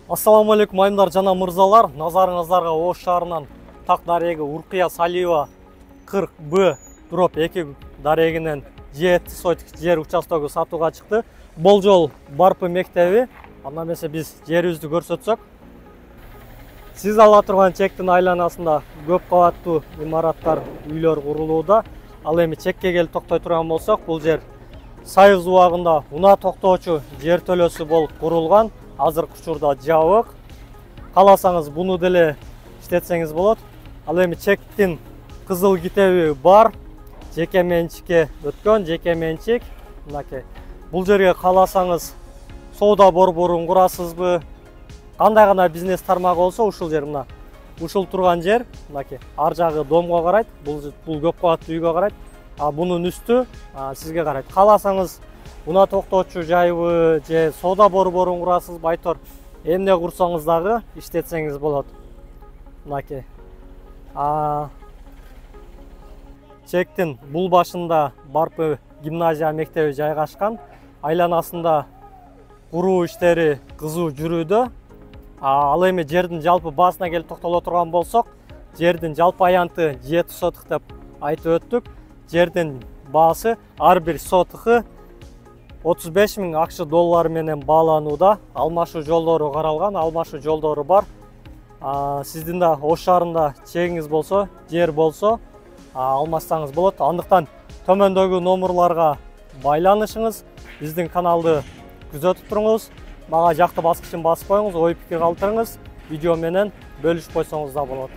Ассаламу алейкум айымдар жана мырзалар. Назарыңыздарга Ош шаарынан Так дареги Уркия Салиева 40Б дроп 2 дарегинен 7 сотик жер участогу сатууга чыкты. Бул жол Барпы мектеби. Анда эмесе биз жерибизди көрсөтсөк. Сиз ала турган чектин айланасында көп кабаттуу имараттар, үйлөр курулууда. Ал эми чекке келип токтой турган болсок, бул жер Сайыз убагында унаа токтоочу жер төлөсү болуп курулган. Азыркы учурда жабык. Кааласаңыз буну деле иштетсеңиз болот. Ал эми чектин кызыл китеби бар. Жеке менчикке өткөн, жеке менчик. Мынакей. Бул жерге кааласаңыз соода борборун курасызбы? Кандай гана бизнес тармагы болсо ушул жер мына. Ушул турган жер, мынакей. Ар жагы домго карайт, бул көп кабаттуу үйгө карайт. А бунун үстү сизге карайт. Кааласаңыз унаа токтоочу жайбы же соода борборун курасызбы айтор. Эмне курсаңыз дагы иштетсеңиз болот. Мынакей. Чектин бул башында Барпы гимназия мектеби жайгашкан. Айланасында куруу иштери кызуу жүрүүдө. Ал эми жердин жалпы баасына келип токтоло турган болсок, жердин жалпы аянты 7 сотық деп айтып өттүк. Жердин баасы ар бир сотыгы 35 000 акш доллары менен бааланууда. Алмашуу жолдору каралган, алмашуу жолдору бар. Сиздин да Ош шаарында чегиңиз болсо, жер болсо, алмашсаңыз болот. Андыктан төмөндөгү номерларга байланышыңыз, биздин каналды күзөтүп туруңуз. Мага жакты баскычын басып коюңуз, ой пикир калтырыңыз, видео менен бөлүшүп койсоңуз да болот.